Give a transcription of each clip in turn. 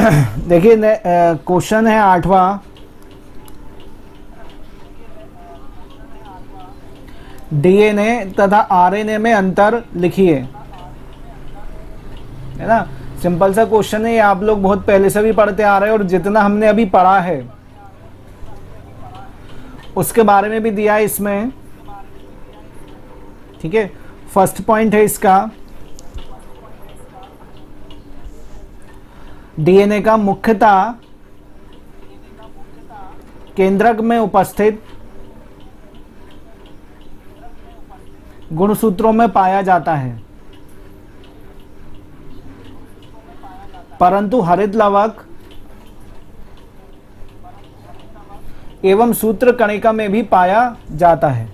देखिए क्वेश्चन है 8वां, डीएनए तथा आरएनए में अंतर लिखिए। है ना, सिंपल सा क्वेश्चन है ये, आप लोग बहुत पहले से भी पढ़ते आ रहे हैं और जितना हमने अभी पढ़ा है उसके बारे में भी दिया है इसमें। ठीक है, फर्स्ट पॉइंट है इसका, डीएनए का मुख्यतः केंद्रक में उपस्थित गुणसूत्रों में पाया जाता है, परंतु हरित लवक एवं सूत्र कणिका में भी पाया जाता है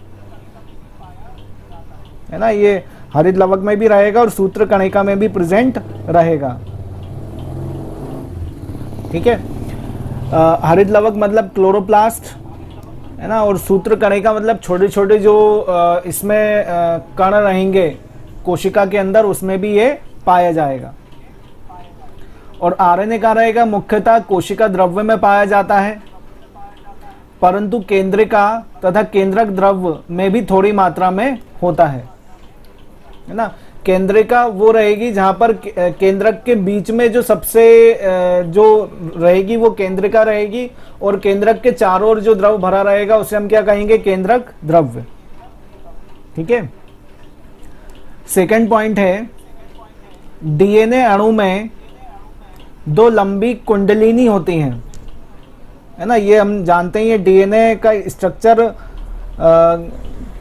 ना, ये हरित लवक में भी रहेगा और सूत्र कणिका में भी प्रेजेंट रहेगा। ठीक है, हरित लवक मतलब क्लोरोप्लास्ट है ना, और सूत्र कणिका मतलब छोटे छोटे जो इसमें कण रहेंगे कोशिका के अंदर, उसमें भी ये पाया जाएगा। और आरएनए का रहेगा मुख्यतः कोशिका द्रव्य में पाया जाता है, परंतु केंद्रिका तथा केंद्रक द्रव्य में भी थोड़ी मात्रा में होता है ना। केंद्रिका वो रहेगी जहां पर केंद्रक के बीच में जो सबसे जो रहेगी वो केंद्रिका रहेगी, और केंद्रक के चारों ओर जो द्रव भरा रहेगा उसे हम क्या कहेंगे, केंद्रक द्रव्य। ठीक है, सेकंड पॉइंट है, डीएनए अणु में दो लंबी कुंडलिनी होती हैं, है ना, ये हम जानते हैं। ये डीएनए का स्ट्रक्चर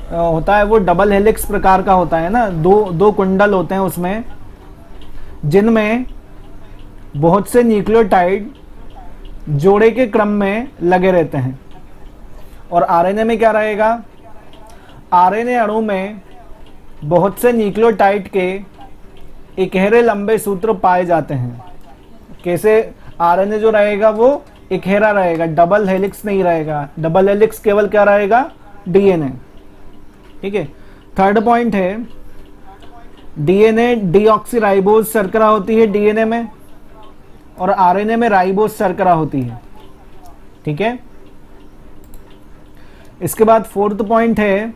होता है वो डबल हेलिक्स प्रकार का होता है ना, दो कुंडल होते हैं उसमें, जिनमें बहुत से न्यूक्लियोटाइड जोड़े के क्रम में लगे रहते हैं। और आरएनए में क्या रहेगा, आरएनए अणु में बहुत से न्यूक्लियोटाइड के इकहरे लंबे सूत्र पाए जाते हैं। कैसे, आरएनए जो रहेगा वो इकहरा रहेगा, डबल हेलिक्स नहीं रहेगा। डबल हेलिक्स केवल क्या रहेगा, डीएनए। ठीक है, थर्ड पॉइंट है, डीएनए डीऑक्सीराइबोज शर्करा होती है डीएनए में, और आरएनए में राइबोज शर्करा होती है। ठीक है, इसके बाद फोर्थ पॉइंट है,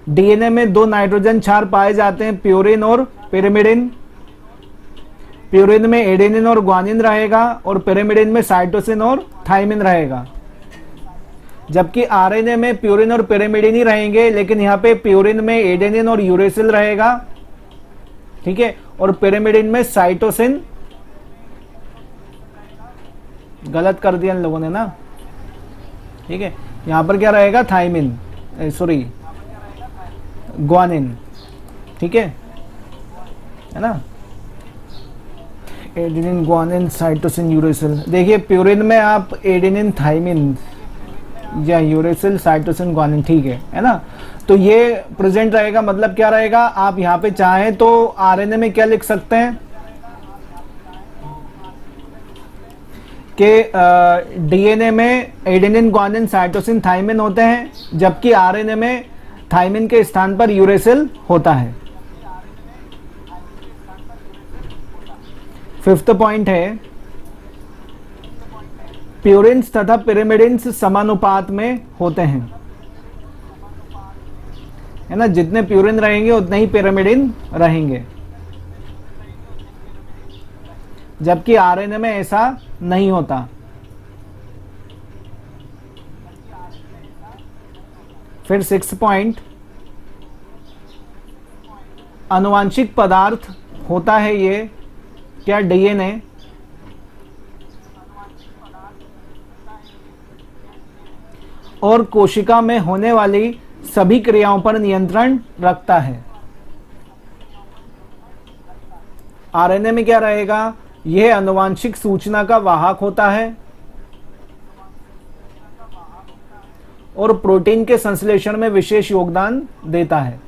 डीएनए में दो नाइट्रोजन क्षार पाए जाते हैं, प्यूरिन और पिरिमिडिन। प्यूरिन में एडेनिन और ग्वानिन रहेगा, और पिरिमिडिन में साइटोसिन और थाइमिन रहेगा। जबकि आरएनए में प्यूरिन और पिरिमिडिन ही रहेंगे, लेकिन यहाँ पे प्यूरिन में एडेनिन और यूरेसिल रहेगा। ठीक है, और पिरिमिडिन में साइटोसिन, गलत कर दिया इन लोगों ने ना। ठीक है, यहाँ पर क्या रहेगा, थाइमिन, सॉरी ग्वानिन। ठीक है ना, एडेनिन ग्वानिन साइटोसिन यूरेसिल। देखिए प्यूरिन में आप एडेनिन थाइमिन या यूरेसिल साइटोसिन ग्वानिन, ठीक है ना। तो ये प्रेजेंट रहेगा, मतलब क्या रहेगा, आप यहाँ पे चाहें तो आरएनए में क्या लिख सकते हैं कि डीएनए में एडेनिन ग्वानिन साइटोसिन थाइमिन होते हैं, जबकि आरएनए में थाइमिन के स्थान पर यूरेसिल होता है। फिफ्थ पॉइंट है, प्यूरिन्स तथा पिरिमिडिन्स समानुपात में होते हैं, है ना, जितने प्यूरिन रहेंगे उतने ही पिरिमिडिन रहेंगे, जबकि आरएनए में ऐसा नहीं होता। फिर सिक्स पॉइंट, आनुवांशिक पदार्थ होता है ये क्या, डीएनए, और कोशिका में होने वाली सभी क्रियाओं पर नियंत्रण रखता है। आरएनए में क्या रहेगा, यह आनुवांशिक सूचना का वाहक होता है और प्रोटीन के संश्लेषण में विशेष योगदान देता है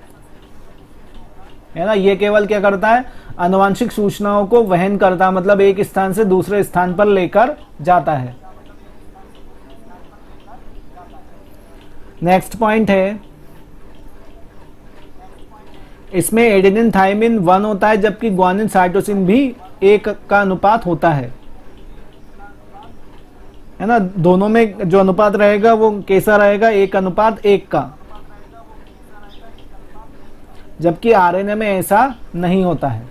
ना। यह केवल क्या करता है, आनुवांशिक सूचनाओं को वहन करता, मतलब एक स्थान से दूसरे स्थान पर लेकर जाता है। नेक्स्ट पॉइंट है, इसमें एडेनिन थाइमिन 1 होता है, जबकि ग्वानिन साइटोसिन भी 1 का अनुपात होता है ना। दोनों में जो अनुपात रहेगा वो कैसा रहेगा, 1:1 का, जबकि आरएनए में ऐसा नहीं होता है।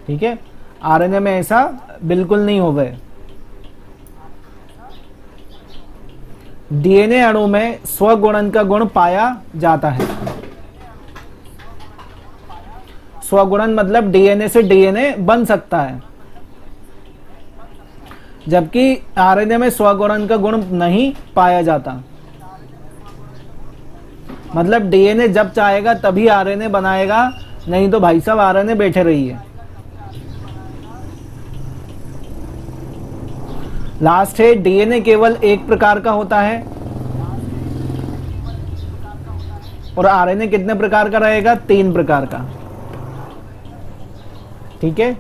ठीक है, आरएनए में ऐसा बिल्कुल नहीं होगा। डीएनए अणु में स्वगुणन का गुण पाया जाता है। स्वगुणन मतलब डीएनए से डीएनए बन सकता है, जबकि आरएनए में स्वगुणन का गुण नहीं पाया जाता। मतलब डीएनए जब चाहेगा तभी आरएनए बनाएगा, नहीं तो भाई साहब आरएनए बैठे रहिए। लास्ट है, डीएनए केवल एक प्रकार का होता है और आरएनए कितने प्रकार का रहेगा, 3 प्रकार का। ठीक है,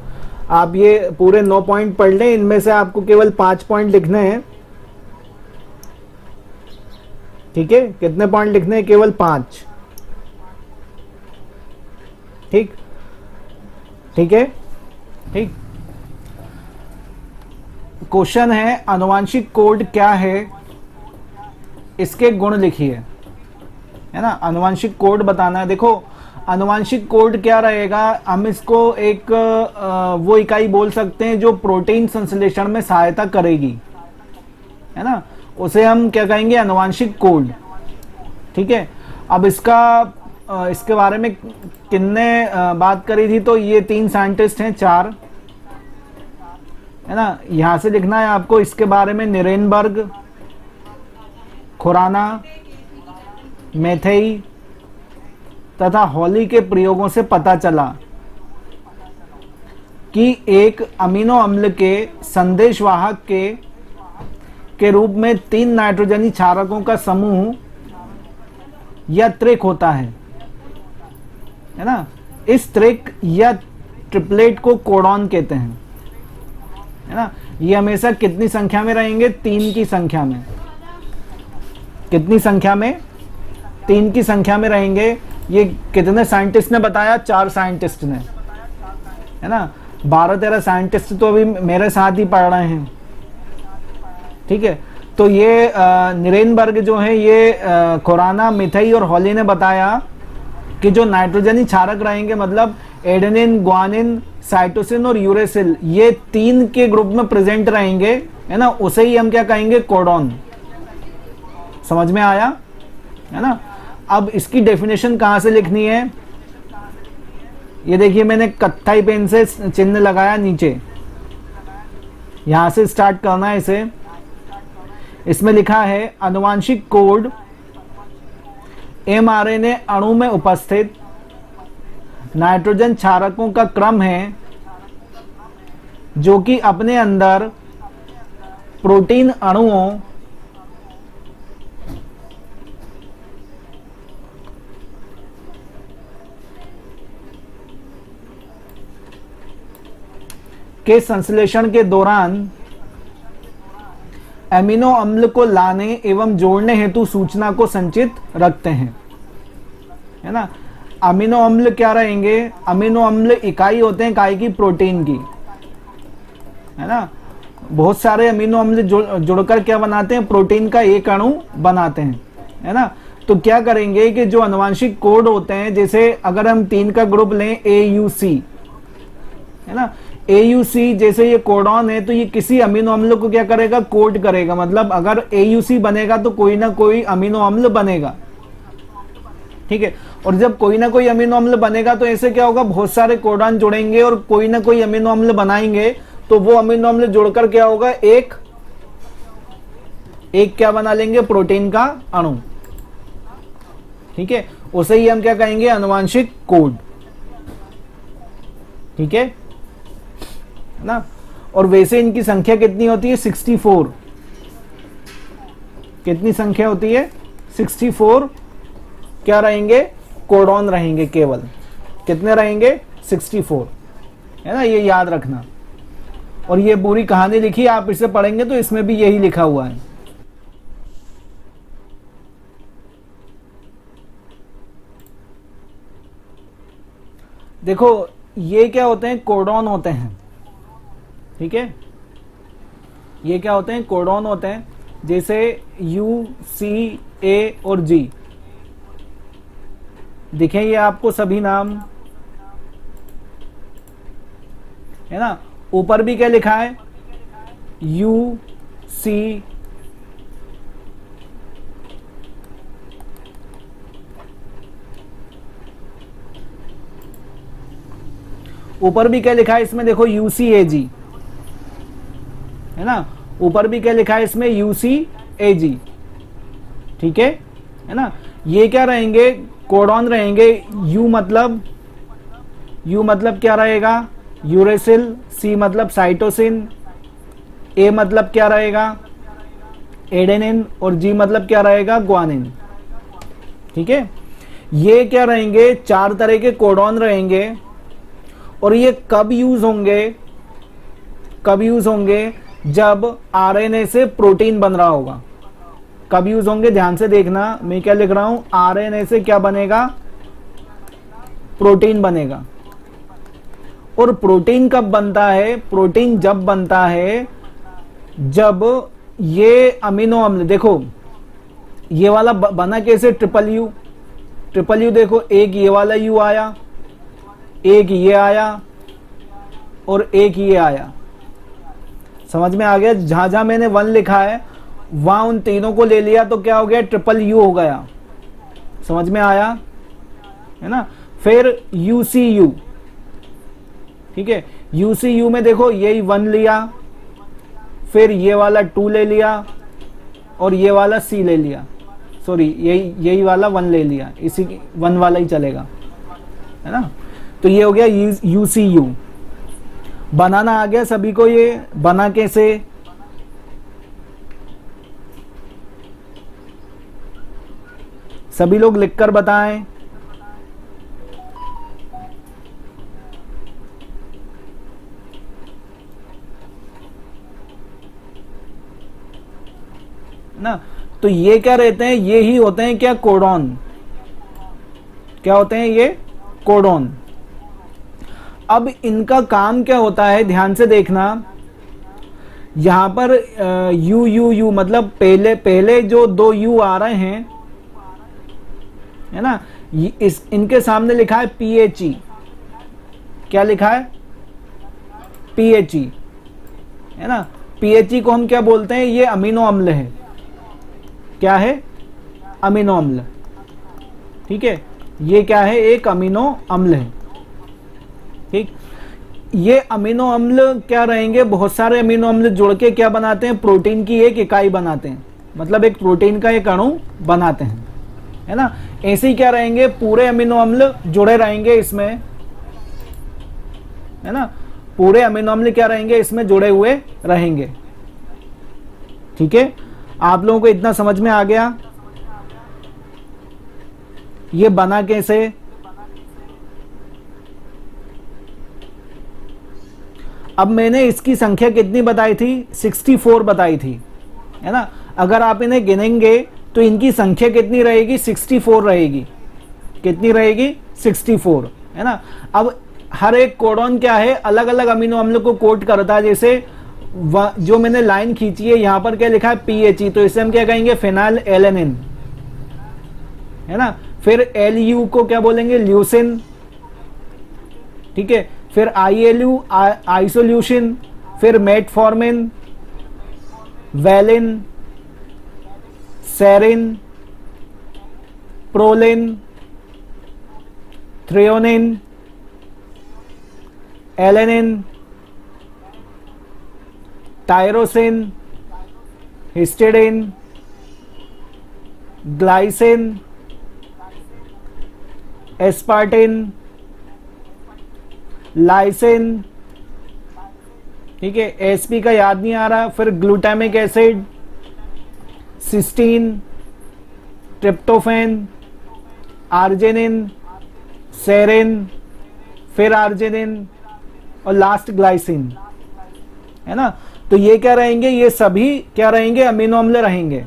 आप ये पूरे 9 पॉइंट पढ़ लें, इनमें से आपको केवल 5 पॉइंट लिखने हैं। ठीक है, कितने पॉइंट लिखने हैं, केवल 5। ठीक, ठीक है, ठीक। क्वेश्चन है, आनुवांशिक कोड क्या है, इसके गुण लिखिए, है ना। आनुवांशिक कोड बताना है। देखो, आनुवांशिक कोड क्या रहेगा, हम इसको एक वो इकाई बोल सकते हैं जो प्रोटीन संश्लेषण में सहायता करेगी, है ना, उसे हम क्या कहेंगे, आनुवांशिक कोड। ठीक है, अब इसके बारे में किन्ने बात करी थी, तो ये 3 साइंटिस्ट हैं, 4, है ना। यहां से लिखना है आपको इसके बारे में, निरेनबर्ग, खुराना, मैथेई तथा हॉली के प्रयोगों से पता चला कि एक अमीनो अम्ल के संदेशवाहक के रूप में 3 नाइट्रोजनी क्षारकों का समूह या त्रिक होता है ना। इस त्रिक या ट्रिपलेट को कोडॉन कहते हैं, है ना। ये हमेशा कितनी संख्या में रहेंगे, 3 की संख्या में। कितनी संख्या में, 3 की संख्या में रहेंगे। ये कितने साइंटिस्ट ने बताया, 4 साइंटिस्ट ने, है ना। 12-13 साइंटिस्ट तो अभी मेरे साथ ही पढ़ रहे हैं। ठीक है, तो ये निरेनबर्ग जो है, ये खुराना, मिथई और हॉली ने बताया कि जो नाइट्रोजनी क्षारक रहेंगे, मतलब एडेनिन, ग्वानिन, साइटोसिन और यूरेसिल, ये 3 के ग्रुप में प्रेजेंट रहेंगे, है ना, उसे ही हम क्या कहेंगे, कोडॉन। समझ में आया, है ना। अब इसकी डेफिनेशन कहां से लिखनी है, ये देखिए मैंने कत्थई पेन से चिन्ह लगाया नीचे, यहां से स्टार्ट करना है इसे। इसमें लिखा है, आनुवांशिक कोड एमआरएनए अणु में उपस्थित नाइट्रोजन क्षारकों का क्रम है, जो कि अपने अंदर प्रोटीन अणुओं के संश्लेषण के दौरान एमिनो अम्ल को लाने एवं जोड़ने हेतु सूचना को संचित रखते हैं, है ना। अमीनो अम्ल क्या रहेंगे, अमीनो अम्ल इकाई होते हैं काय की, प्रोटीन की, है ना। बहुत सारे अमीनो अम्ल जुड़कर क्या बनाते हैं, प्रोटीन का एक अणु बनाते हैं, है ना। तो क्या करेंगे कि जो आनुवांशिक कोड होते हैं, जैसे अगर हम 3 का ग्रुप लें, AUC, है ना, AUC जैसे ये कोडॉन है, तो ये किसी अमीनो अम्ल को क्या करेगा, कोड करेगा। मतलब अगर AUC बनेगा तो कोई ना कोई अमीनो अम्ल बनेगा। ठीक है, और जब कोई ना कोई अमीनो अम्ल बनेगा तो ऐसे क्या होगा, बहुत सारे कोडॉन जुड़ेंगे और कोई ना कोई अमीनो अम्ल बनाएंगे, तो वो अमीनो अम्ल जुड़कर क्या होगा, एक क्या बना लेंगे, प्रोटीन का अणु। ठीक है, उसे ही हम क्या कहेंगे, आनुवांशिक कोड। ठीक है ना। और वैसे इनकी संख्या कितनी होती है, 64। कितनी संख्या होती है, 64 क्या रहेंगे, कोडॉन रहेंगे केवल। कितने रहेंगे, 64, है ना, ये याद रखना। और ये पूरी कहानी लिखी, आप इसे पढ़ेंगे तो इसमें भी यही लिखा हुआ है। देखो ये क्या होते हैं, कोडॉन होते हैं, ठीक है। ये क्या होते हैं, कोडॉन होते हैं, जैसे यू, सी, ए और जी, दिखेंगे आपको सभी नाम, है ना। ऊपर भी क्या लिखा है, यू, सी, ऊपर भी क्या लिखा है इसमें, देखो UCAG, है ना। ऊपर भी क्या लिखा है इसमें, UCAG, ठीक है ना। ये क्या रहेंगे, कोडॉन रहेंगे। यू मतलब क्या रहेगा, यूरेसिल। सी मतलब साइटोसिन। ए मतलब क्या रहेगा, एडेनिन। और जी मतलब क्या रहेगा, ग्वानिन, ठीक है। ये क्या रहेंगे, 4 तरह के कोडॉन रहेंगे। और ये कब यूज होंगे, जब आरएनए से प्रोटीन बन रहा होगा। कब यूज होंगे, ध्यान से देखना, मैं क्या लिख रहा हूं, आरएनए से क्या बनेगा, प्रोटीन बनेगा। और प्रोटीन कब बनता है, प्रोटीन जब बनता है जब ये अमीनो अम्ल, देखो ये वाला बना कैसे, ट्रिपल यू, देखो एक ये वाला यू आया, एक ये आया और एक ये आया। समझ में आ गया, जहां जहां मैंने 1 लिखा है वहां उन तीनों को ले लिया तो क्या हो गया, ट्रिपल यू हो गया। समझ में आया, है ना। फिर UCU, ठीक है। UCU में देखो यही 1 लिया, फिर ये वाला 2 ले लिया और ये वाला C ले लिया, सॉरी यही वाला 1 ले लिया, इसी 1 वाला ही चलेगा, है ना। तो ये हो गया UCU। बनाना आ गया सभी को, ये बना कैसे, सभी लोग लिखकर बताएं। ना, तो ये क्या रहते हैं, ये ही होते हैं क्या, कोडॉन। क्या होते हैं ये, कोडॉन। अब इनका काम क्या होता है, ध्यान से देखना। यहां पर यू मतलब पहले जो 2 यू आ रहे हैं, है ना, इनके सामने लिखा है PHE। क्या लिखा है, PHE, है ना। PHE को हम क्या बोलते हैं, ये अमीनो अम्ल है। क्या है, अमीनो अम्ल, ठीक है। ये क्या है, एक अमीनो अम्ल है, ठीक। ये अमीनो अम्ल क्या रहेंगे, बहुत सारे अमीनो अम्ल जुड़ के क्या बनाते हैं, प्रोटीन की एक इकाई बनाते हैं, मतलब एक प्रोटीन का एक अणु बनाते हैं, है ना। ऐसे ही क्या रहेंगे, पूरे अमीनो अम्ल जुड़े रहेंगे इसमें, है ना। पूरे अमीनो अम्ल क्या रहेंगे, इसमें जुड़े हुए रहेंगे, ठीक है। आप लोगों को इतना समझ में आ गया, ये बना कैसे। अब मैंने इसकी संख्या कितनी बताई थी, 64 बताई थी, है ना। अगर आप इन्हें गिनेंगे तो इनकी संख्या कितनी रहेगी, 64 रहेगी। कितनी रहेगी, 64, है ना। अब हर एक कोडॉन क्या है, अलग अलग अमीनो अम्ल को कोड करता है। जैसे जो मैंने लाइन खींची है, यहां पर क्या लिखा है, PHE, तो इसे हम क्या कहेंगे, फेनाइल एलेनिन, है ना। फिर LU को क्या बोलेंगे, ल्यूसिन, ठीक है। फिर ILU आइसोल्यूशिन, फिर metformin, valine, serine, proline, threonine, alanine, tyrosine, histidine, glycine, aspartine, lysine, ठीक है। SP का याद नहीं आ रहा। फिर glutamic acid, cysteine, tryptophan, arginine, serine, फिर आर्जिनिन और लास्ट ग्लाइसिन, है ना। तो ये क्या रहेंगे, ये सभी क्या रहेंगे, अमीनो अम्ल रहेंगे,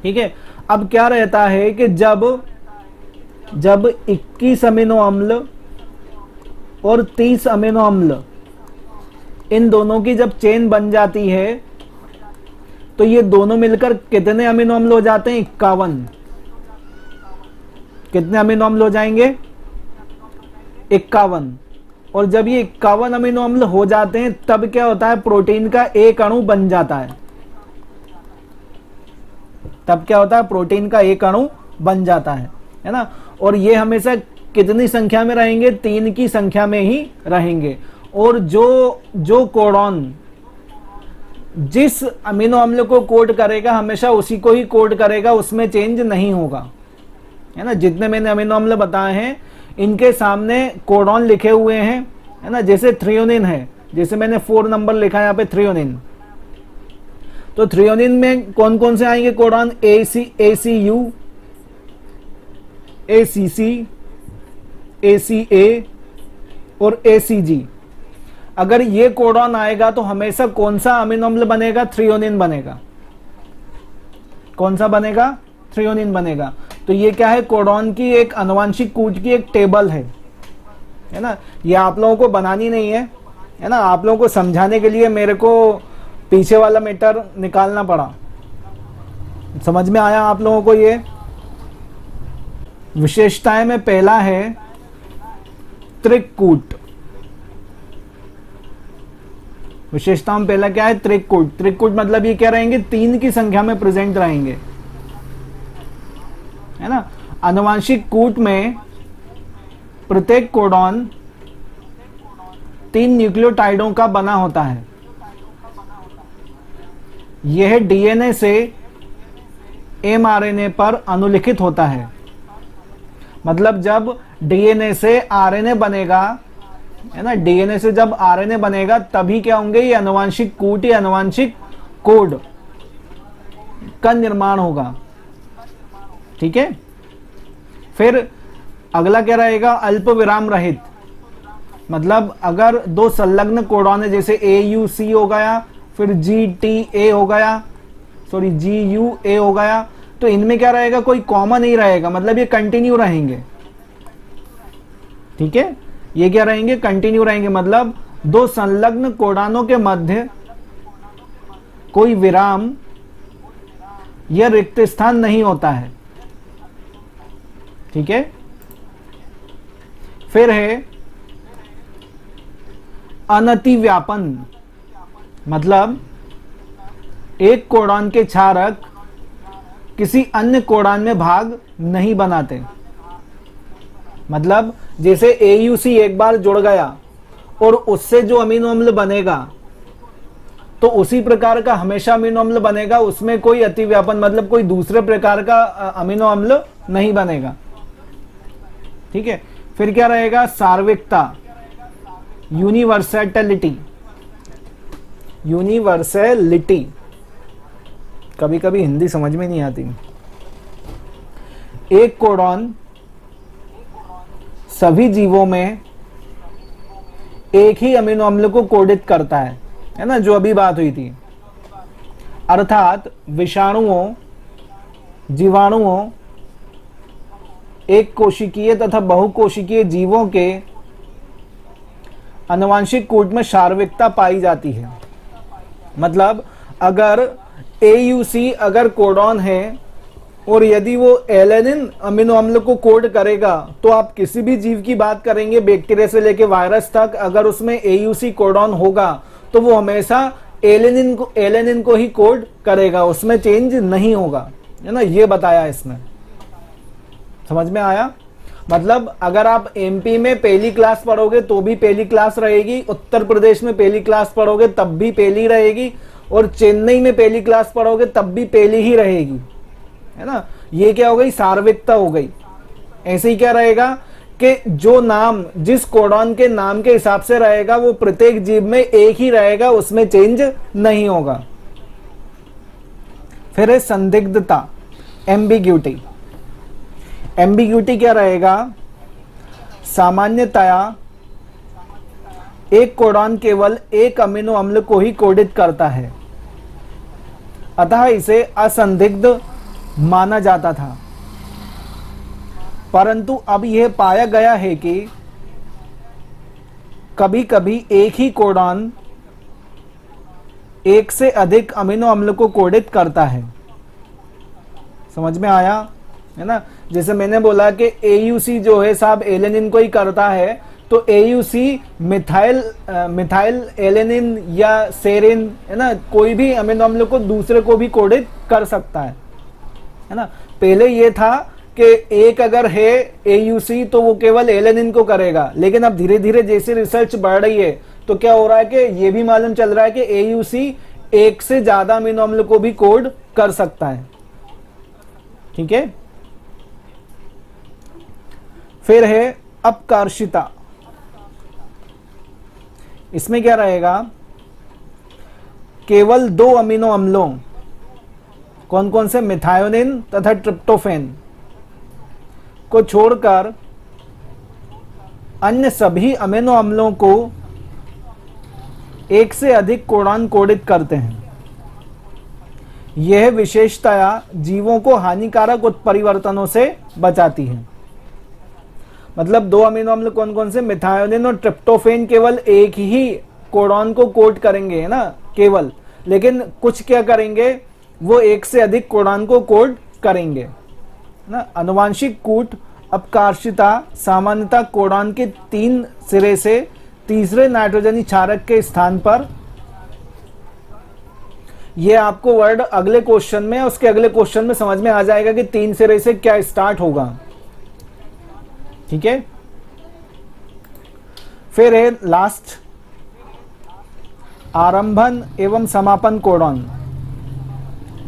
ठीक है। अब क्या रहता है कि जब 21 अमीनो अम्ल और 30 अमीनो अम्ल, इन दोनों की जब चेन बन जाती है तो ये दोनों मिलकर कितने अमीनो अम्ल हो जाते हैं? 51। कितने अमीनो अम्ल हो जाएंगे? 51। और जब ये 51 अमीनो अम्ल हो जाते हैं तब क्या होता है? प्रोटीन का एक अणु बन जाता है। तब क्या होता है? प्रोटीन का एक अणु बन जाता है ना। और ये हमेशा कितनी संख्या में रहेंगे? 3 की संख्या में ही रहेंगे। और जो कोडॉन जिस अमीनो अम्ल को कोड करेगा हमेशा उसी को ही कोड करेगा, उसमें चेंज नहीं होगा, है ना। जितने मैंने अमीनो अम्ल बताए हैं इनके सामने कोडॉन लिखे हुए हैं, है ना। जैसे थ्रियोनिन है, जैसे मैंने 4 नंबर लिखा है यहाँ पे थ्रियोनिन, तो थ्रियोनिन में कौन कौन से आएंगे कोडॉन? ACU, ACC, ACA और ACG। अगर ये कोडॉन आएगा तो हमेशा कौन सा अमीनो अम्ल बनेगा? थ्रियोनिन बनेगा। कौन सा बनेगा? थ्रियोनिन बनेगा। तो ये क्या है? कोडॉन की एक आनुवंशिक कूट की एक टेबल है ना। ये आप लोगों को बनानी नहीं है ना। आप लोगों को समझाने के लिए मेरे को पीछे वाला मीटर निकालना पड़ा। समझ में आया आप लोगों को? ये विशेषताएं में पहला है त्रिकूट। विशेषताओं में पहला क्या है? त्रिकूट। त्रिकूट मतलब ये क्या रहेंगे? 3 की संख्या में प्रेजेंट रहेंगे, है ना। आनुवंशिक कूट में प्रत्येक कोडॉन 3 न्यूक्लियोटाइडों का बना होता है। यह डीएनए से एमआरएनए पर अनुलिखित होता है। मतलब जब डीएनए से आरएनए बनेगा, है ना, डीएनए से जब आरएनए बनेगा तभी क्या होंगे? ये आनुवंशिक कूट या आनुवंशिक कोड का निर्माण होगा। ठीक है। फिर अगला क्या रहेगा? अल्प विराम रहित। मतलब अगर 2 संलग्न कोडॉन है, जैसे AUC हो गया, फिर GTA हो गया, सॉरी GUA हो गया, तो इनमें क्या रहेगा? कोई कॉमन नहीं रहेगा, मतलब ये कंटिन्यू रहेंगे। ठीक है, ये क्या रहेंगे? कंटिन्यू रहेंगे। मतलब 2 संलग्न कोडॉनों के मध्य कोई विराम या रिक्त स्थान नहीं होता है। ठीक है। फिर है अनतिव्यापन। मतलब एक कोडॉन के क्षारक किसी अन्य कोडॉन में भाग नहीं बनाते। मतलब जैसे AUC एक बार जुड़ गया और उससे जो अमीनो अम्ल बनेगा तो उसी प्रकार का हमेशा अमीनो अम्ल बनेगा, उसमें कोई अतिव्यापन मतलब कोई दूसरे प्रकार का अमीनो अम्ल नहीं बनेगा। ठीक है। फिर क्या रहेगा? सार्विकता, यूनिवर्सैलिटी। यूनिवर्सैलिटी, कभी कभी हिंदी समझ में नहीं आती। एक कोडॉन सभी जीवों में एक ही अमीनो अम्ल को कोडित करता है ना, जो अभी बात हुई थी। अर्थात विषाणुओं, जीवाणुओं, एक कोशिकीय तथा बहुकोशिकीय जीवों के आनुवंशिक कूट में सार्विकता पाई जाती है। मतलब अगर AUC अगर कोडॉन है और यदि वो एलेनिन अमीनो अम्ल को कोड करेगा तो आप किसी भी जीव की बात करेंगे, बैक्टीरिया से लेके वायरस तक, अगर उसमें AUC कोडॉन होगा तो वो हमेशा एलेनिन को ही कोड करेगा, उसमें चेंज नहीं होगा, है ना। ये बताया इसमें। समझ में आया? मतलब अगर आप MP में पहली क्लास पढ़ोगे तो भी पहली क्लास रहेगी, उत्तर प्रदेश में पहली क्लास पढ़ोगे तब भी पहली रहेगी, और चेन्नई में पहली क्लास पढ़ोगे तब भी पहली ही रहेगी, है ना। ये क्या हो गई? सार्विकता हो गई। ऐसे ही क्या रहेगा कि जो नाम जिस कोडॉन के नाम के हिसाब से रहेगा वो प्रत्येक जीव में एक ही रहेगा, उसमें चेंज नहीं होगा। फिर है संदिग्धता, एम्बिग्यूटी। एम्बिग्यूटी क्या रहेगा? सामान्यतया एक कोडॉन केवल एक अमीनो अम्ल को ही कोडित करता है, अतः इसे असंदिग्ध माना जाता था। परंतु अब यह पाया गया है कि कभी कभी एक ही कोडॉन एक से अधिक अमीनो अम्ल को कोडित करता है। समझ में आया है ना? जैसे मैंने बोला कि AUC जो है साहब एलेनिन को ही करता है, तो AUC मिथाइल एलेनिन या सेरिन है ना, कोई भी अमीनो अम्ल को दूसरे को भी कोडित कर सकता है ना? पहले ये था कि एक अगर है AUC तो वो केवल एलेनिन को करेगा, लेकिन अब धीरे धीरे जैसे रिसर्च बढ़ रही है तो क्या हो रहा है कि ये भी मालूम चल रहा है कि AUC एक से ज्यादा अमीनो अम्ल को भी कोड कर सकता है। ठीक है, फिर है अपकर्षिता। इसमें क्या रहेगा, केवल 2 अमीनो अम्लों, कौन कौन से, मिथायोनिन तथा ट्रिप्टोफेन को छोड़कर अन्य सभी अमीनो अम्लों को एक से अधिक कोडॉन कोडित करते हैं। यह विशेषताया जीवों को हानिकारक उत्परिवर्तनों से बचाती है। मतलब 2 अमीनो अम्ल कौन कौन से, मिथायोनिन और ट्रिप्टोफेन केवल एक ही कोडॉन को कोड करेंगे है ना केवल, लेकिन कुछ क्या करेंगे, वो एक से अधिक कोडॉन को कोड करेंगे ना। आनुवांशिक कूट अपकार्षिता सामान्यतः कोडॉन के 3 सिरे से तीसरे नाइट्रोजनी क्षारक के स्थान पर, ये आपको वर्ड अगले क्वेश्चन में, उसके अगले क्वेश्चन में समझ में आ जाएगा कि 3 सिरे से क्या स्टार्ट होगा। ठीक है, फिर है लास्ट, आरंभन एवं समापन कोडॉन।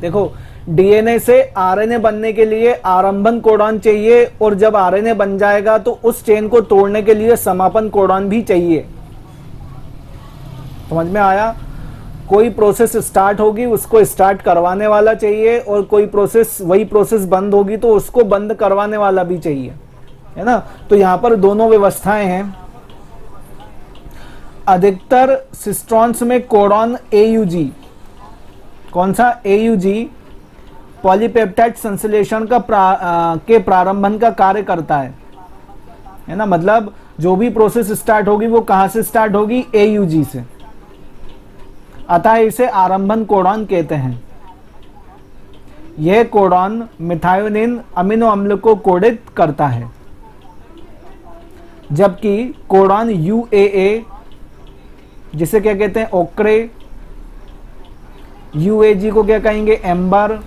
देखो, डीएनए से आरएनए बनने के लिए आरंभन कोडॉन चाहिए, और जब आरएनए बन जाएगा तो उस चेन को तोड़ने के लिए समापन कोडॉन भी चाहिए। समझ में आया? कोई प्रोसेस स्टार्ट होगी उसको स्टार्ट करवाने वाला चाहिए, और कोई प्रोसेस, वही प्रोसेस बंद होगी तो उसको बंद करवाने वाला भी चाहिए, है ना। तो यहां पर दोनों व्यवस्थाएं हैं। अधिकतर सिस्ट्रॉन्स में कोडॉन AUG, कौन सा, AUG पॉलीपेप्टाइड संश्लेषण का के प्रारंभन का कार्य करता है ना। मतलब जो भी प्रोसेस स्टार्ट होगी वो कहां से स्टार्ट होगी, AUG से। अतः इसे आरंभन कोडॉन कहते हैं। यह कोडॉन मिथायोनिन अमीनो अम्ल को कोडित करता है, जबकि कोडॉन UAA, जिसे क्या कहते हैं, ओक्रे, UAG को क्या कहेंगे, एम्बर,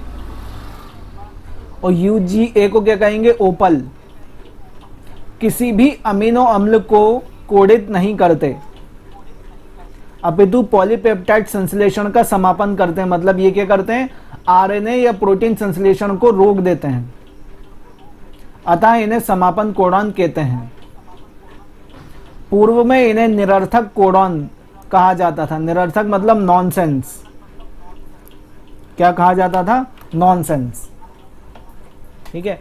और UGA को क्या कहेंगे, ओपल, किसी भी अमीनो अम्ल को कोडित नहीं करते, अपितु पॉलीपेप्टाइड संश्लेषण का समापन करते हैं। मतलब ये क्या करते हैं, आरएनए या प्रोटीन संश्लेषण को रोक देते हैं, अतः इन्हें समापन कोडॉन कहते हैं। पूर्व में इन्हें निरर्थक कोडॉन कहा जाता था। निरर्थक मतलब नॉनसेंस। क्या कहा जाता था, नॉनसेंस। ठीक है।